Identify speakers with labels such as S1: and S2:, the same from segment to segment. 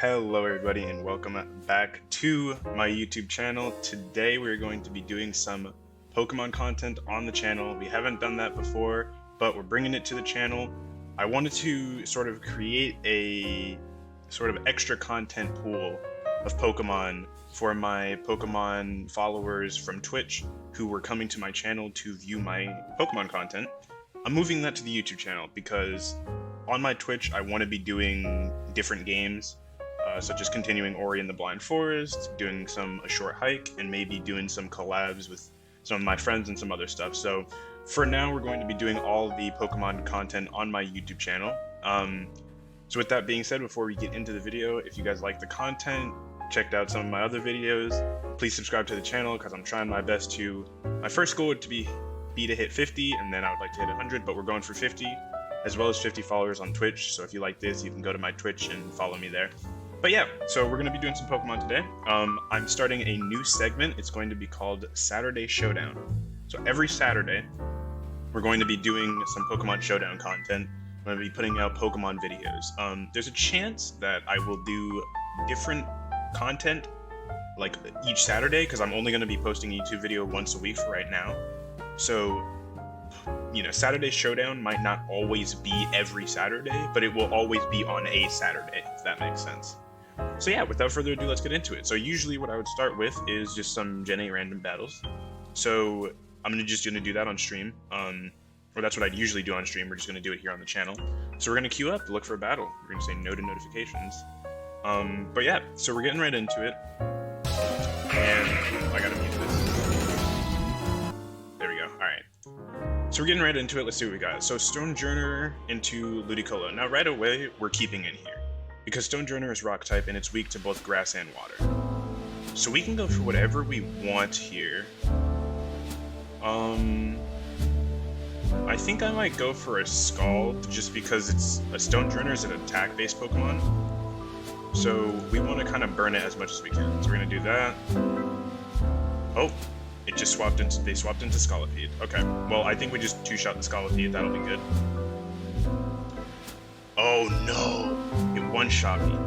S1: Hello everybody and welcome back to my YouTube channel. Today we're going to be doing some Pokemon content on the channel. We haven't done that before, but we're bringing it to the channel. I wanted to sort of create a sort of extra content pool of Pokemon for my Pokemon followers from Twitch who were coming to my channel to view my Pokemon content. I'm moving that to the YouTube channel because on my Twitch I want to be doing different games. Such as continuing Ori and the Blind Forest, doing a short hike, and maybe doing some collabs with some of my friends and some other stuff. So for now, we're going to be doing all the Pokemon content on my YouTube channel. So with that being said, before we get into the video, if you guys like the content, checked out some of my other videos, please subscribe to the channel because I'm trying my best to... My first goal would be to hit 50, and then I would like to hit 100, but we're going for 50, as well as 50 followers on Twitch. So if you like this, you can go to my Twitch and follow me there. But yeah, so we're going to be doing some Pokemon today. I'm starting a new segment. It's going to be called Saturday Showdown. So every Saturday, we're going to be doing some Pokemon Showdown content. I'm going to be putting out Pokemon videos. There's a chance that I will do different content like each Saturday, because I'm only going to be posting a YouTube video once a week for right now. So, you know, Saturday Showdown might not always be every Saturday, but it will always be on a Saturday, if that makes sense. So yeah, without further ado, let's get into it. So usually what I would start with is just some Gen 8 random battles. So I'm just gonna do that on stream. Or that's what I'd usually do on stream. We're just gonna do it here on the channel. So we're gonna queue up, look for a battle. We're gonna say no to notifications. But yeah, so we're getting right into it. And I gotta mute this. There we go, alright. So we're getting right into it, let's see what we got. So Stonejourner into Ludicolo. Now right away, we're keeping in here, because Stonejourner is rock type and it's weak to both grass and water. So we can go for whatever we want here. I think I might go for a Scald, just because a Stonejourner is an attack-based Pokemon. So we want to kind of burn it as much as we can. So we're going to do that. Oh, it just swapped into, they swapped into Scolipede. Okay, well I think we just two-shot the Scolipede, that'll be good. Oh no, it one-shot me.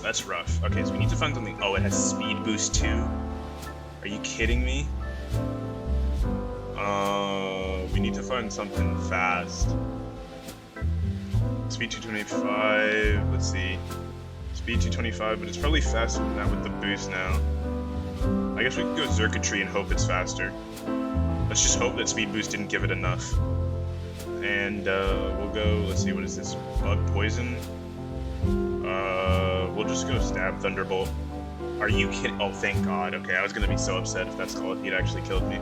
S1: That's rough. Okay, so we need to find something. Oh, it has speed boost too? Are you kidding me? We need to find something fast. Speed 225, let's see. Speed 225, but it's probably faster than that with the boost now. I guess we could go Xurkitree and hope it's faster. Let's just hope that speed boost didn't give it enough. And we'll go, let's see, what is this? Bug Poison? We'll just go Stab Thunderbolt. Are you kidding? Oh, thank God. Okay, I was gonna be so upset if that Scolipede actually killed me.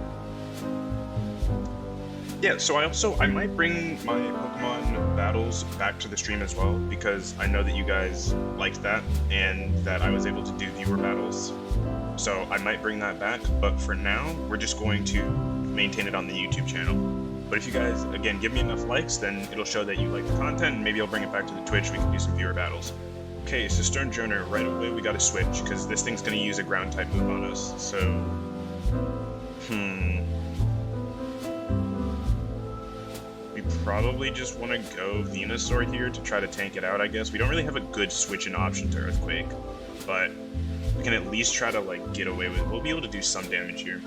S1: Yeah, so I might bring my Pokemon battles back to the stream as well, because I know that you guys liked that, and that I was able to do viewer battles. So I might bring that back, but for now, we're just going to maintain it on the YouTube channel. But if you guys, again, give me enough likes, then it'll show that you like the content, and maybe I'll bring it back to the Twitch, we can do some viewer battles. Okay, so Stonejourner, right away we gotta switch, because this thing's gonna use a ground-type move on us, so... We probably just want to go Venusaur here to try to tank it out, I guess. We don't really have a good switch-in option to Earthquake, but we can at least try to, like, get away with it. We'll be able to do some damage here.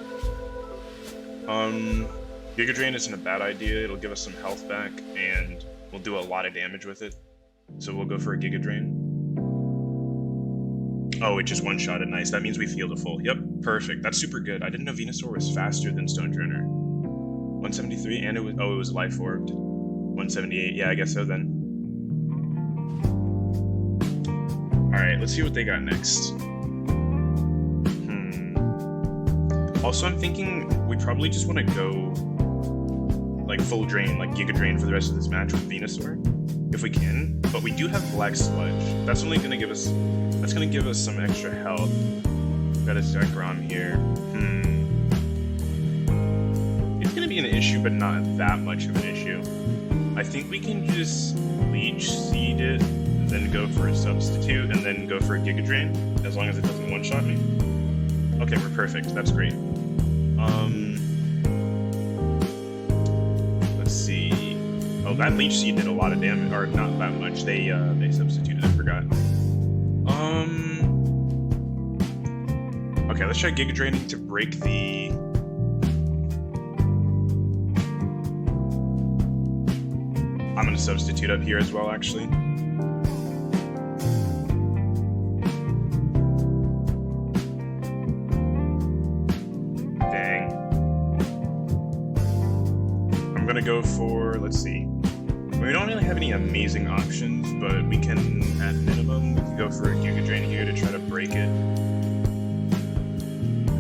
S1: Giga Drain isn't a bad idea. It'll give us some health back, and we'll do a lot of damage with it. So we'll go for a Giga Drain. Oh, it just one-shotted. Nice. That means we feel the full. Yep, perfect. That's super good. I didn't know Venusaur was faster than Stonejourner. 173, and it was Life Orbed. 178, yeah, I guess so then. Alright, let's see what they got next. Also, I'm thinking we probably just want to go like full drain, like Giga Drain for the rest of this match with Venusaur, if we can. But we do have Black Sludge. That's only gonna give us some extra health. Got a Zekrom here. It's gonna be an issue, but not that much of an issue. I think we can just Leech Seed it, and then go for a Substitute, and then go for a Giga Drain, as long as it doesn't one-shot me. Okay, we're perfect. That's great. Let's see. Oh, that Leech Seed did a lot of damage, or not that much. They substituted. I forgot. Okay, let's try Giga Draining to break the... I'm gonna substitute up here as well, actually. Dang. I'm gonna go for, let's see. We don't really have any amazing options, but we can, at minimum, we can go for a Giga Drain here to try to break it.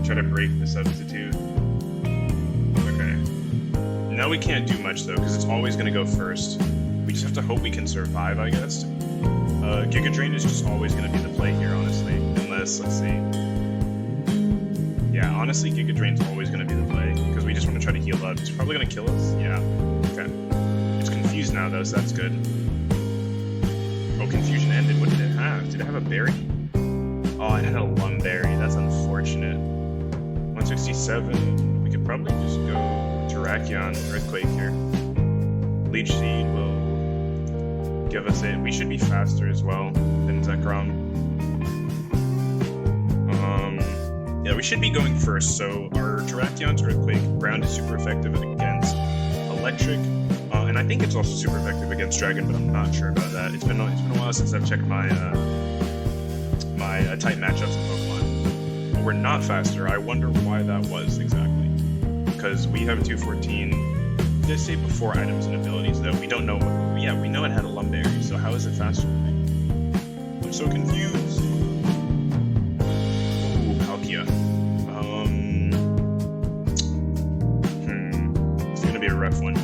S1: Try to break the substitute. Okay. Now we can't do much though, because it's always going to go first. We just have to hope we can survive, I guess. Giga Drain is just always going to be the play here, honestly. Unless, let's see. Yeah, honestly, Giga Drain's always going to be the play, because we just want to try to heal up. It's probably going to kill us. Yeah. Okay. It's confused now though, so that's good. Oh, confusion ended. What did it have? Did it have a berry? Oh, it had a lum berry. That's unfortunate. 167. We could probably just go Terrakion Earthquake here. Leech Seed will give us it. We should be faster as well than Zekrom. Yeah, we should be going first. So our Terrakion's Earthquake. Ground is super effective against Electric. And I think it's also super effective against Dragon, but I'm not sure about that. It's been a while since I've checked my type matchups in Pokemon. We're not faster. I wonder why that was exactly. Because we have 214. Did I say before items and abilities though? We don't know. Yeah, we know it had a Lumberry, so how is it faster than me? I'm so confused. Ooh, Palkia. It's gonna be a rough one.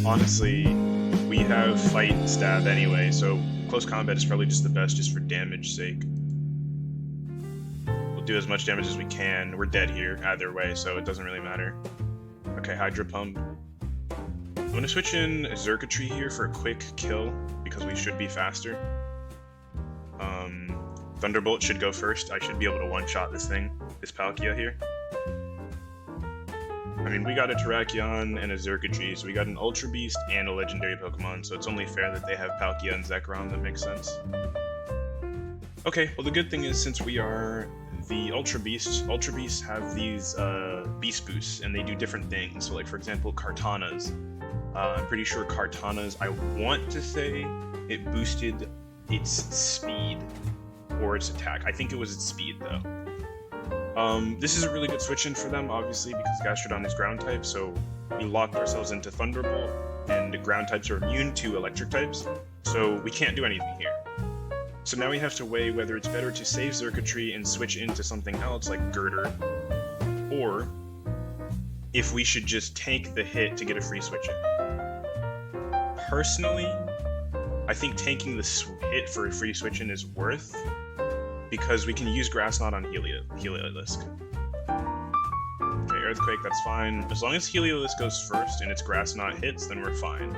S1: Honestly, we have Fight and Stab anyway, so close combat is probably just the best just for damage sake. We'll do as much damage as we can. We're dead here either way, so it doesn't really matter. Okay, Hydro Pump. I'm gonna switch in Xurkitree here for a quick kill because we should be faster. Thunderbolt should go first. I should be able to one-shot this Palkia here. I mean, we got a Terrakion and a Xurkitree, so we got an Ultra Beast and a Legendary Pokemon, so it's only fair that they have Palkia and Zekrom. That makes sense. Okay, well the good thing is since we are the Ultra Beasts have these Beast Boosts, and they do different things. So like, for example, Kartanas. I'm pretty sure Kartanas, I want to say it boosted its speed or its attack. I think it was its speed, though. This is a really good switch in for them, obviously, because Gastrodon is ground type, so we locked ourselves into Thunderbolt, and ground types are immune to electric types, so we can't do anything here. So now we have to weigh whether it's better to save Xurkitree and switch into something else like Girder, or if we should just take the hit to get a free switch in. Personally, I think taking the hit for a free switch in is worth, because we can use Grass Knot on Heliolisk. Okay, Earthquake, that's fine. As long as Heliolisk goes first and its Grass Knot hits, then we're fine.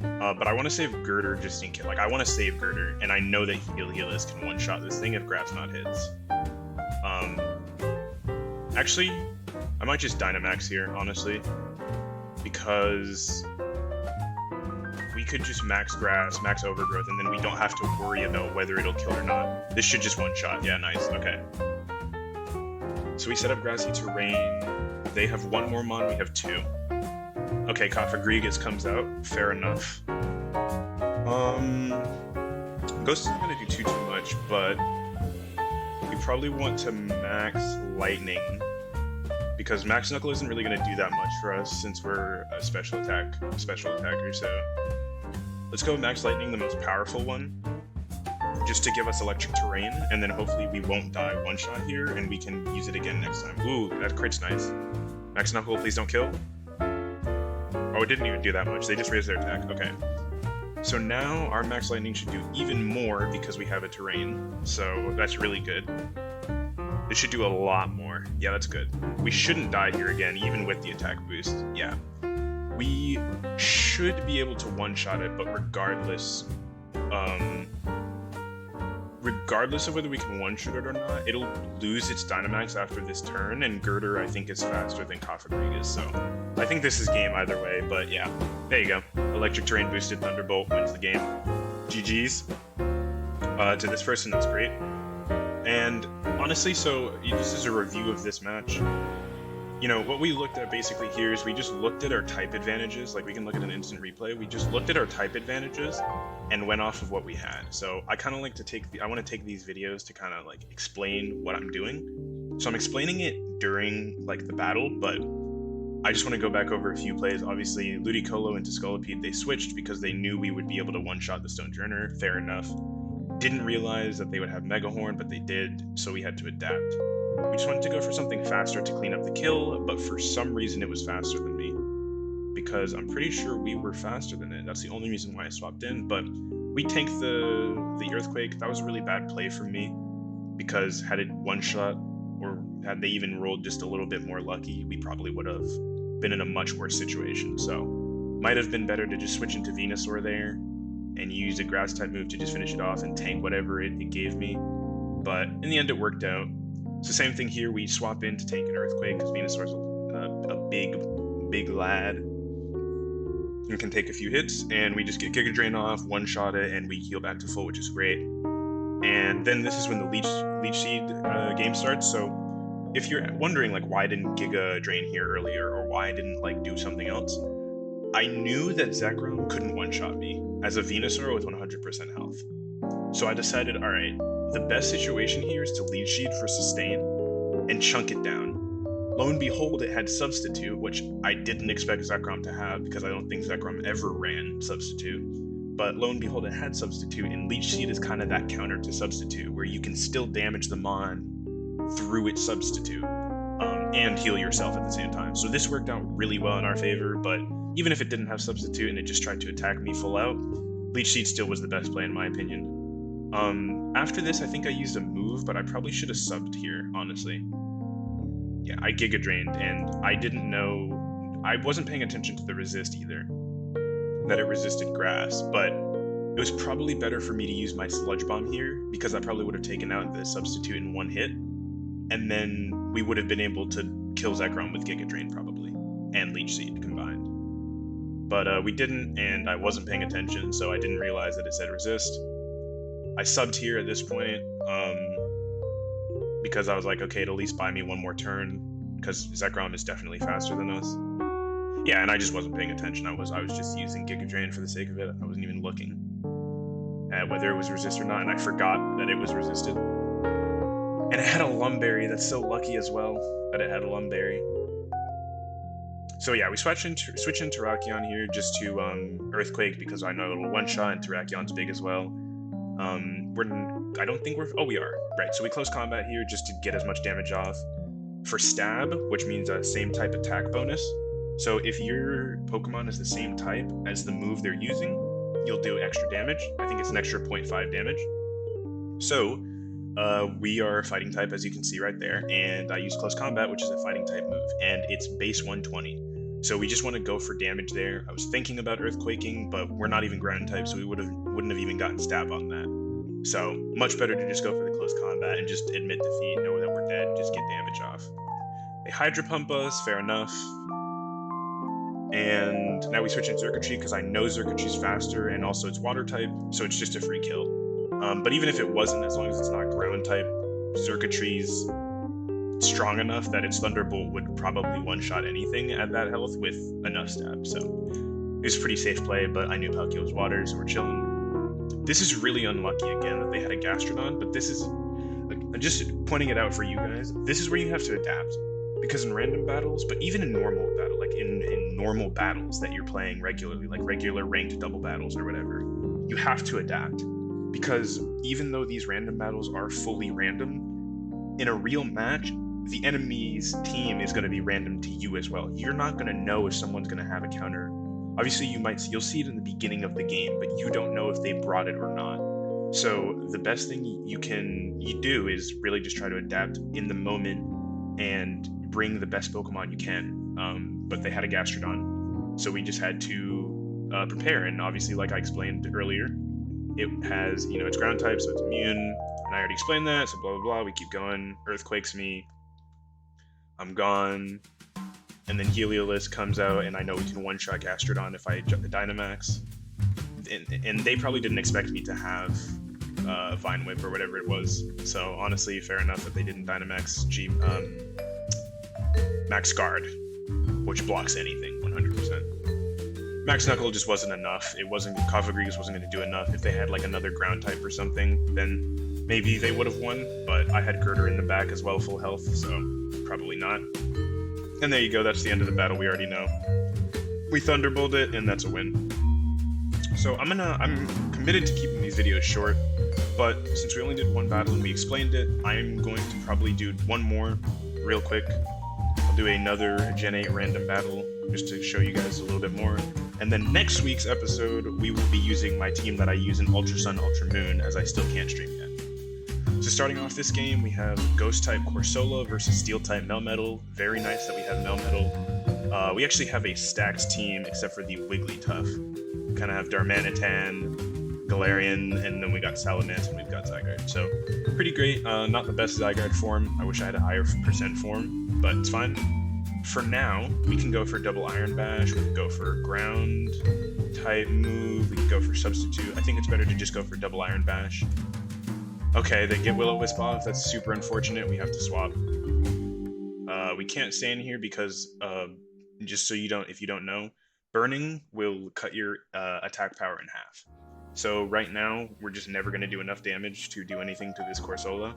S1: But I want to save Girder just in case. Like, I want to save Girder, and I know that Heliolisk can one-shot this thing if Grass Knot hits. Actually, I might just Dynamax here, honestly, because we could just max Grass, max Overgrowth, and then we don't have to worry about whether it'll kill or not. This should just one-shot. Yeah, nice. Okay. So we set up Grassy Terrain. They have one more Mon, we have two. Okay, Cofagrigus comes out. Fair enough. Ghost isn't going to do too much, but we probably want to max Lightning, because Max Knuckle isn't really going to do that much for us since we're a special attacker, so let's go Max Lightning, the most powerful one, just to give us Electric Terrain, and then hopefully we won't die one-shot here, and we can use it again next time. Ooh, that crit's nice. Max Knuckle, please don't kill. Oh, it didn't even do that much. They just raised their attack. Okay. So now our Max Lightning should do even more because we have a Terrain, so that's really good. This should do a lot more. Yeah, that's good. We shouldn't die here again, even with the attack boost. Yeah. We should be able to one-shot it, but regardless of whether we can one-shot it or not, it'll lose its Dynamax after this turn, and Girder, I think, is faster than Cofagrigus, so I think this is game either way, but yeah. There you go. Electric Terrain boosted Thunderbolt wins the game. GG's to this person. That's great. And honestly, so this is a review of this match. You know, what we looked at basically here is we just looked at our type advantages. Like, we can look at an instant replay. We just looked at our type advantages and went off of what we had. So I kind of like to I want to take these videos to kind of like explain what I'm doing. So I'm explaining it during like the battle, but I just want to go back over a few plays. Obviously, Ludicolo into Scolipede, they switched because they knew we would be able to one-shot the Stonejourner. Fair enough. Didn't realize that they would have Mega Horn, but they did, so we had to adapt. We just wanted to go for something faster to clean up the kill, but for some reason it was faster than me. Because I'm pretty sure we were faster than it. That's the only reason why I swapped in, but we tanked the Earthquake. That was a really bad play from me, because had it one-shot, or had they even rolled just a little bit more lucky, we probably would have been in a much worse situation. So, might have been better to just switch into Venusaur there, and use a Grass-type move to just finish it off and tank whatever it gave me. But in the end, it worked out. So same thing here, we swap in to tank an Earthquake because Venusaur's a big lad and can take a few hits, and we just get Giga Drain off, one-shot it, and we heal back to full, which is great. And then this is when the Leech Seed game starts. So if you're wondering like why didn't Giga Drain here earlier, or why I didn't like do something else, I knew that Zekrom couldn't one-shot me as a Venusaur with 100% health. So I decided, alright, the best situation here is to Leech Seed for sustain and chunk it down. Lo and behold, it had Substitute, which I didn't expect Zekrom to have because I don't think Zekrom ever ran Substitute. But lo and behold, it had Substitute, and Leech Seed is kind of that counter to Substitute, where you can still damage the Mon through its Substitute and heal yourself at the same time. So this worked out really well in our favor, but even if it didn't have Substitute and it just tried to attack me full out, Leech Seed still was the best play in my opinion. After this, I think I used a move, but I probably should have subbed here, honestly. Yeah, I Giga Drained, and I didn't know... I wasn't paying attention to the resist either, that it resisted grass, but it was probably better for me to use my Sludge Bomb here, because I probably would have taken out the Substitute in one hit, and then we would have been able to kill Zekrom with Giga Drain, probably, and Leech Seed combined. But we didn't, and I wasn't paying attention, so I didn't realize that it said resist. I subbed here at this point, because I was like, okay, it'll at least buy me one more turn, because Zekrom is definitely faster than us. Yeah, and I just wasn't paying attention. I was just using Giga Drain for the sake of it. I wasn't even looking at whether it was resist or not, and I forgot that it was resisted. And it had a Lumberry. That's so lucky as well that it had a Lumberry. So yeah, we switch into Terrakion here just to Earthquake, because I know it'll one-shot, and Terrakion's big as well. I don't think we are. Right, so we close combat here just to get as much damage off. For Stab, which means a same type attack bonus. So if your Pokemon is the same type as the move they're using, you'll do extra damage. I think it's an extra 0.5 damage. So, we are fighting type, as you can see right there, and I use close combat, which is a fighting type move, and it's base 120. So we just want to go for damage there. I was thinking about Earthquaking, but we're not even ground type, so we wouldn't have even gotten Stab on that. So much better to just go for the close combat and just admit defeat, know that we're dead, just get damage off. They Hydro Pump us, fair enough. And now we switch into Xurkitree because I know Xurkitree's faster, and also it's water type, so it's just a free kill. But even if it wasn't, as long as it's not ground type, Xurkitree's strong enough that its Thunderbolt would probably one-shot anything at that health with enough stab. So it was a pretty safe play, but I knew Palkia was water, so we're chilling. This is really unlucky again that they had a Gastrodon, but this is, I'm just pointing it out for you guys, this is where you have to adapt. Because in random battles, but even in normal battle, like in normal battles that you're playing regularly, like regular ranked double battles or whatever, you have to adapt. Because even though these random battles are fully random, in a real match, the enemy's team is going to be random to you as well. You're not going to know if someone's going to have a counter. Obviously, you'll see it in the beginning of the game, but you don't know if they brought it or not. So the best thing you do is really just try to adapt in the moment and bring the best Pokemon you can. But they had a Gastrodon, so we just had to prepare. And obviously, like I explained earlier, it has, it's ground type, so it's immune. And I already explained that, so blah, blah, blah. We keep going. Earthquakes me. I'm gone. And then Heliolisk comes out, and I know we can one-shot Gastrodon if I jump the Dynamax. and they probably didn't expect me to have Vine Whip or whatever it was. So honestly, fair enough that they didn't Dynamax Max Guard, which blocks anything 100%. Max Knuckle just wasn't enough. It wasn't, Cofagrigus wasn't going to do enough. If they had like another ground type or something, then maybe they would have won, but I had Girder in the back as well, full health, so probably not. And there you go, that's the end of the battle, we already know. We Thunderbolt it, and that's a win. So I'm committed to keeping these videos short, but since we only did one battle and we explained it, I'm going to probably do one more real quick. I'll do another Gen 8 random battle just to show you guys a little bit more. And then next week's episode, we will be using my team that I use in Ultra Sun, Ultra Moon, as I still can't stream yet. So starting off this game, we have Ghost-type Corsola versus Steel-type Melmetal. Very nice that we have Melmetal. We actually have a stacked team, except for the Wigglytuff. Kind of have Darmanitan, Galarian, and then we got Salamence, and we've got Zygarde. So pretty great. Not the best Zygarde form. I wish I had a higher percent form, but it's fine. For now, we can go for double Iron Bash, we can go for ground type move, we can go for substitute. I think it's better to just go for double Iron Bash. Okay, they get Will-O-Wisp off, that's super unfortunate, we have to swap. We can't stay in here because, just so you don't, if you don't know, burning will cut your attack power in half. So right now, we're just never going to do enough damage to do anything to this Corsola.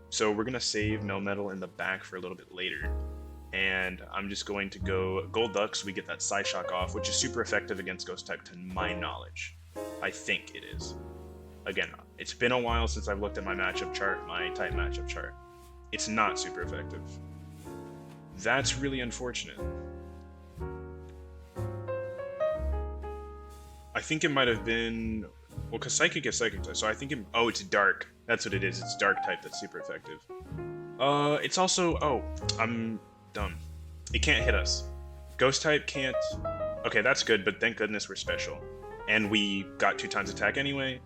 S1: So we're going to save Melmetal in the back for a little bit later. And I'm just going to go Golduck so we get that Psyshock off, which is super effective against Ghost-type to my knowledge. I think it is. Again, it's been a while since I've looked at my matchup chart, my type matchup chart. It's not super effective. That's really unfortunate. I think it might have been... Well, because Psychic is Psychic type, so I think it... Oh, it's Dark. That's what it is. It's Dark type that's super effective. It's also... Oh, I'm dumb. It can't hit us. Ghost type can't... Okay, that's good, but thank goodness we're special. And we got 2 times attack anyway,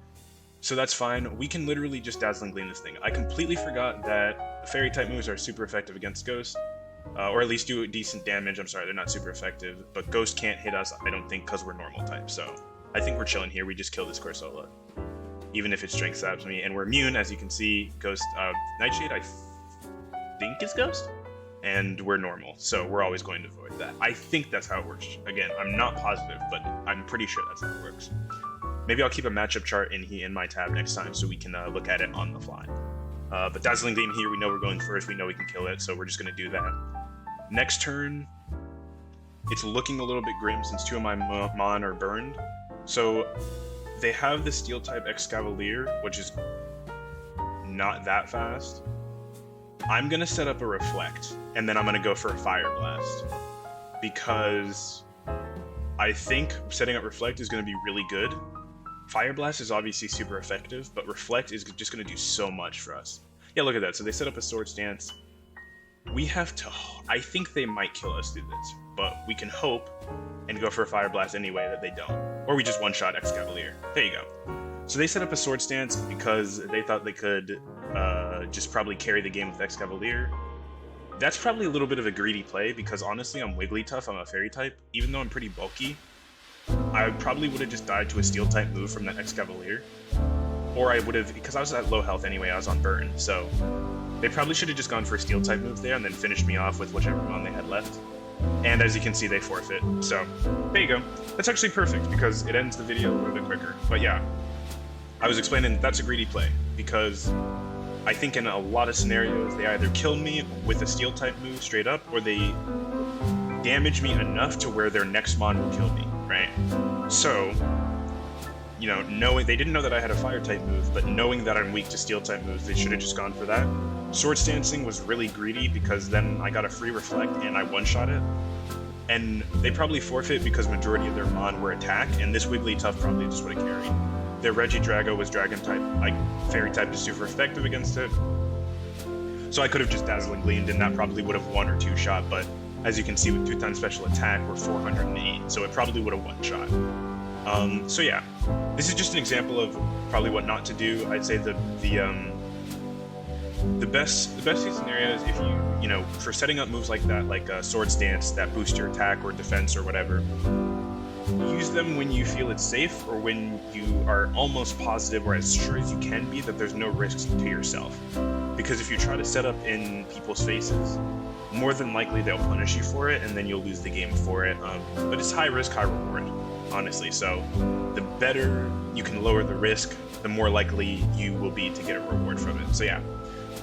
S1: so that's fine. We can literally just Dazzling Gleam this thing. I completely forgot that Fairy type moves are super effective against Ghost. Or at least do decent damage. I'm sorry, they're not super effective. But Ghost can't hit us, I don't think, because we're normal type. So I think we're chilling here. We just kill this Corsola. Even if it Strength Stabs me. And we're immune, as you can see. Ghost, Nightshade, I think is Ghost? And we're normal. So we're always going to avoid that. I think that's how it works. Again, I'm not positive, but I'm pretty sure that's how it works. Maybe I'll keep a matchup chart in my tab next time so we can look at it on the fly. But Dazzling Gleam here, we know we're going first, we know we can kill it, so we're just going to do that. Next turn, it's looking a little bit grim since 2 of my Mon are burned. So they have the Steel-type Excavalier, which is not that fast. I'm going to set up a Reflect, and then I'm going to go for a Fire Blast. Because I think setting up Reflect is going to be really good. Fire Blast is obviously super effective, but Reflect is just going to do so much for us. Yeah, look at that. So they set up a Swords Dance. We have to... I think they might kill us through this, but we can hope and go for a Fire Blast anyway that they don't. Or we just one-shot Excavalier. There you go. So they set up a Swords Dance because they thought they could just probably carry the game with Excavalier. That's probably a little bit of a greedy play because honestly, I'm Wigglytuff, I'm a Fairy type. Even though I'm pretty bulky, I probably would have just died to a Steel-type move from that Excavalier. Or I would have, because I was at low health anyway, I was on burn, so they probably should have just gone for a Steel-type move there and then finished me off with whichever one they had left. And as you can see, they forfeit, so there you go. That's actually perfect because it ends the video a little bit quicker. But yeah, I was explaining that's a greedy play because I think in a lot of scenarios, they either kill me with a Steel-type move straight up, or they damage me enough to where their next Mon will kill me, right? So, you know, knowing they didn't know that I had a Fire-type move, but knowing that I'm weak to Steel-type moves, they should have just gone for that. Swords Dancing was really greedy because then I got a free Reflect and I one-shot it. And they probably forfeit because majority of their Mon were attack, and this Wigglytuff probably just would have carried. Their Regidrago was Dragon-type, like Fairy-type is super effective against it. So I could have just Dazzling Gleamed and that probably would have 1 or 2 shot, but as you can see with 2 times special attack, we're 408, so it probably would have 1 shot. So yeah, this is just an example of probably what not to do. I'd say the best case scenario is if you know, for setting up moves like that, like Swords Dance that boost your attack or defense or whatever, use them when you feel it's safe or when you are almost positive or as sure as you can be that there's no risks to yourself. Because if you try to set up in people's faces, more than likely they'll punish you for it and then you'll lose the game for it. But it's high risk, high reward, honestly. So the better you can lower the risk, the more likely you will be to get a reward from it. So yeah.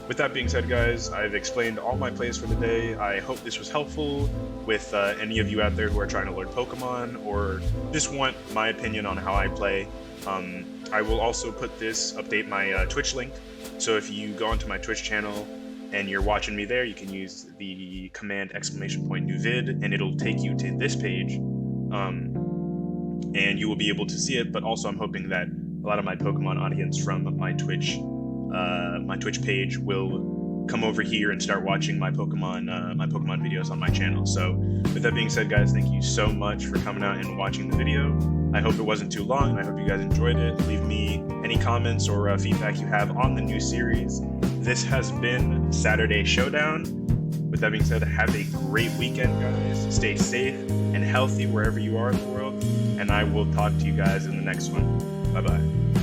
S1: With that being said, guys, I've explained all my plays for the day. I hope this was helpful with any of you out there who are trying to learn Pokemon or just want my opinion on how I play. I will also update my Twitch link. So if you go onto my Twitch channel and you're watching me there, you can use the command !new vid and it'll take you to this page. And you will be able to see it, but also I'm hoping that a lot of my Pokemon audience from my Twitch page will come over here and start watching my Pokemon videos on my channel. So with that being said, guys, thank you so much for coming out and watching the video. I hope it wasn't too long, and I hope you guys enjoyed it. Leave me any comments or feedback you have on the new series. This has been Saturday Showdown. With that being said, have a great weekend, guys. Stay safe and healthy wherever you are in the world, and I will talk to you guys in the next one. Bye-bye.